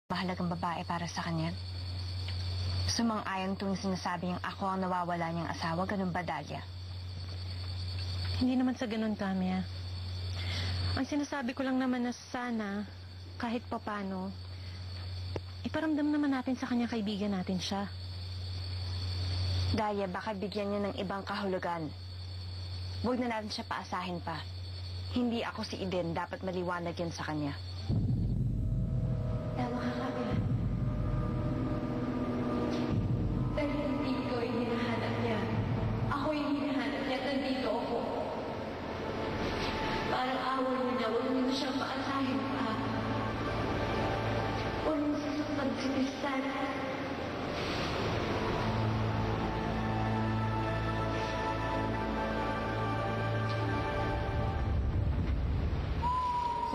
mahalagang babae para sa kanya. Sumang-ayon tuwing sinasabi niyang ako ang nawawala niyang asawa, ganun ba, Dahlia? Hindi naman sa ganun, Tamia. Ang sinasabi ko lang naman na sana, kahit papano, iparamdam naman natin sa kanya kaibigan natin siya. Dahlia, baka bigyan niya ng ibang kahulugan. Huwag na natin siya paasahin pa. Hindi ako si Eden, dapat maliwanag yan sa kanya. Tama ka, Camila. Dahil hindi ko yung hinahanap niya. Ako yung hinahanap niya at nandito ako. Parang awal mo niya, huwag mo siyang paasahin pa. Huwag mo sasaktan si Tristan.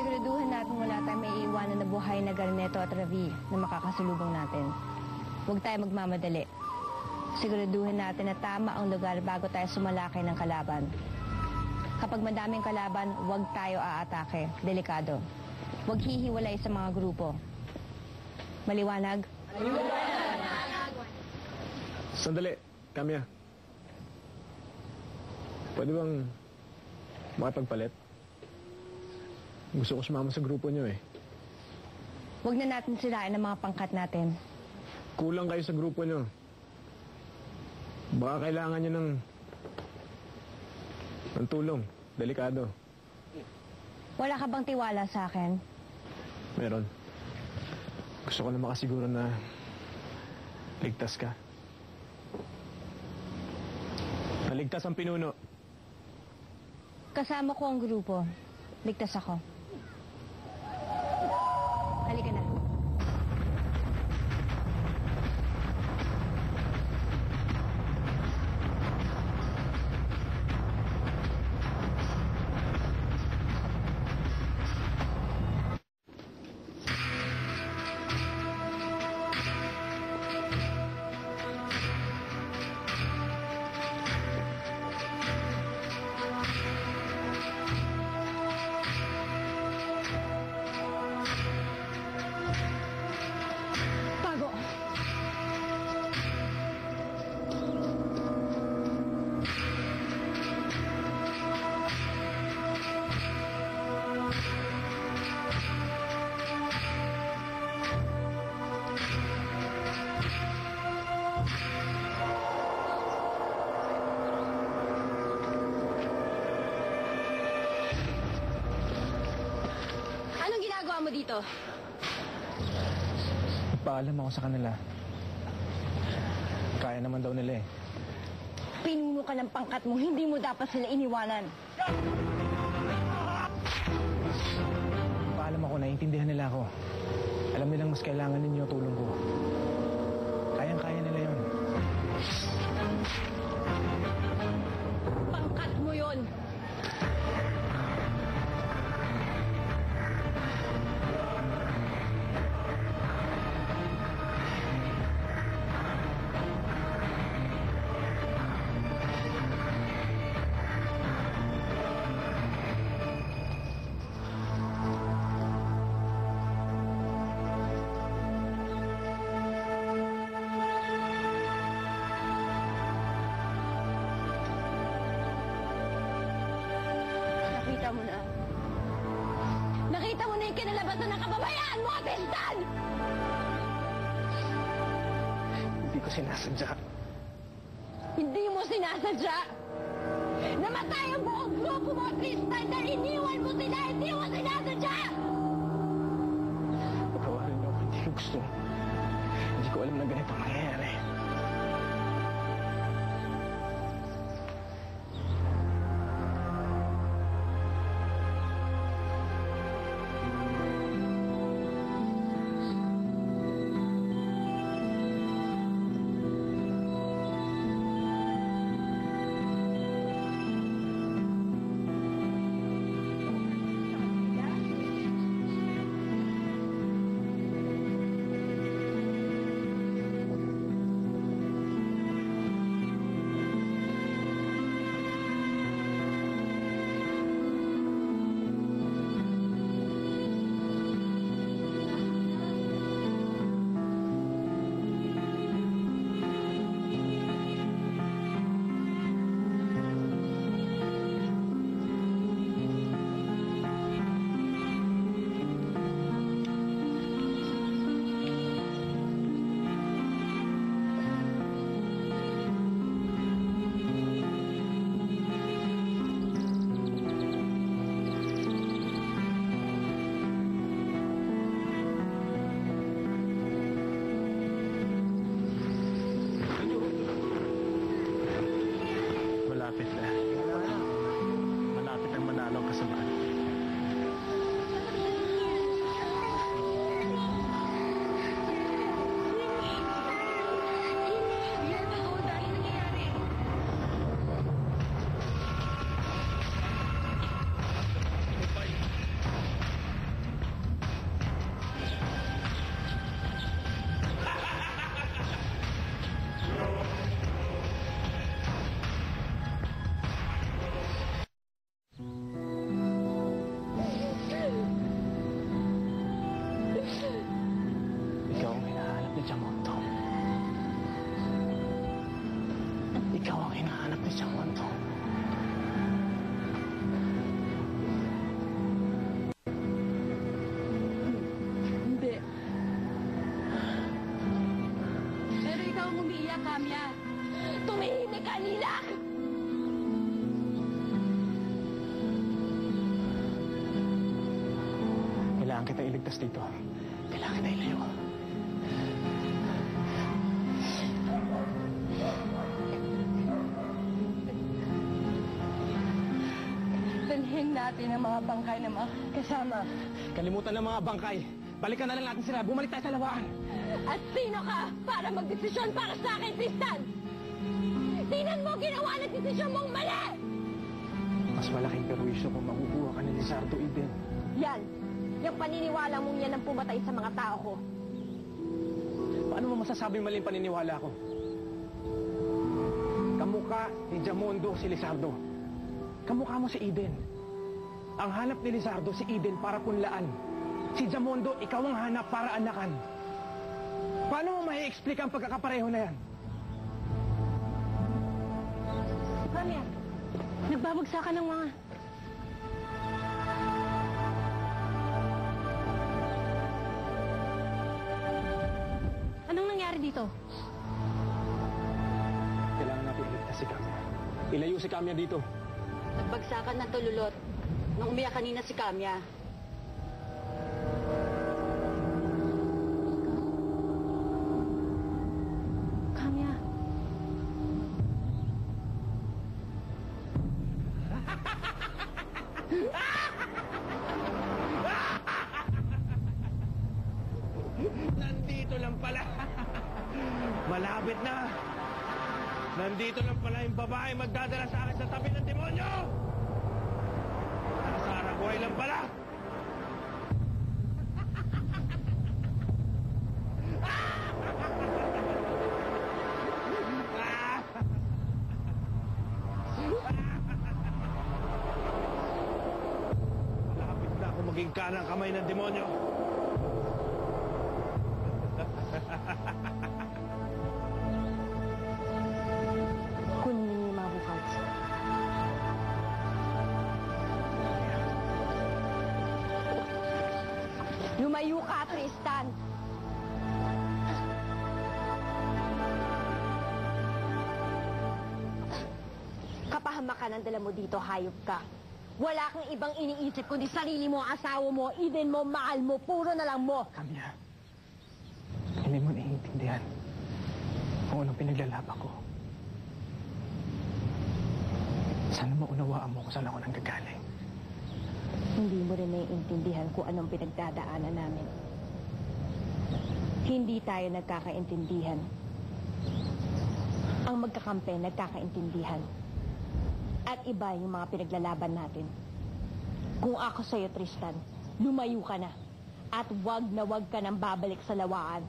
Siguraduhan natin wala tayong may iiwanan na buhay na Garneto at Ravi na makakasulubong natin. Huwag tayo magmamadali. Siguraduhin natin na tama ang lugar bago tayo sumalakay ng kalaban. Kapag madaming kalaban, huwag tayo aatake. Delikado. Huwag hihiwalay sa mga grupo. Maliwanag? Sandali, Camia. Pwede bang makipagpalit? Gusto ko sumama sa grupo niyo eh. Huwag na natin sirain ang mga pangkat natin. Kulang kayo sa grupo niyo. Baka kailangan niyo ng tulong. Delikado. Wala ka bang tiwala sa akin? Meron. Gusto ko na makasiguro na ligtas ka. Naligtas ang pinuno. Kasama ko ang grupo. Ligtas ako. Halika na. Anong ginagawa mo dito? Paalam ako sa kanila. Kaya naman daw nila eh. Pinuno ka ng pangkat mo, hindi mo dapat sila iniwanan. Paalam ako, naiintindihan nila ako. Alam nilang mas kailangan ninyo tulong ko. Kayang-kaya nila yun. Pangkat mo yon. Nakita mo na yung kinalabasan ng kababayaan mo, Tristan! Hindi ko sinasadya. Hindi mo sinasadya! Namatay ang buong grupo mo, Tristan, dahil iniwan mo sila! Hindi mo sinasadya! Patawarin niyo ako, hindi ko gusto. Hindi ko alam na ganito ang mangyayari. Kaya, Kamya. Tumihimik ka, Lilac! Kailangan kita iligtas dito. Kailangan kita ilayo. Dalhin natin ang mga bangkay ng mga kasama. Kalimutan ng mga bangkay. Balikan na lang natin sila. Bumalik tayo sa lawaan. At sino ka para magdesisyon para sa akin, Tristan? Tingnan mo ginawa ng desisyon mong mali! Mas malaking perwisyo kung makukuha ka ni Lizardo, Eden. Yan. Yung paniniwala mong yan ang pumatay sa mga tao ko. Paano mo masasabing mali ang paniniwala ko? Kamukha ni Jamondo si Lizardo. Kamukha mo si Eden. Ang hanap ni Lizardo si Eden para punlaan. Si Jamondo, ikaw ang hanap para anakan. Paano mo mai-explica ang pagkakapareho na yan? Kamya, nagbabagsakan ng mga... Anong nangyari dito? Kailangan natin iligtas si Kamya. Ilayo si Kamya dito. Nagbagsakan ng tululot nung umiyak kanina si Kamya. Kamya. Nandito lang pala. Malapit na. Nandito lang pala yung babae magdadala sa akin sa tabi ng demonyo. Nasa Aragoy lang pala. Malapit na ako maging kanang kamay ng demonyo. Kunin niyo yung mga bukals. Lumayo ka, Tristan! Kapahamakan ang dala mo dito, hayop ka. Wala kang ibang iniisip kundi sarili mo, asawa mo, Eden mo, mahal mo, puro na lang mo. Kamya, hindi mo naiintindihan kung anong pinaglalaban ko. Sana maunawaan mo kung saan ako nanggagaling. Hindi mo rin naiintindihan kung anong pinagdadaanan namin. Hindi tayo nagkakaintindihan. Ang magkakampi nagkakaintindihan. At iba yung mga pinaglalaban natin. Kung ako sa'yo, Tristan, lumayo ka na. At wag na wag ka nang babalik sa lawaan.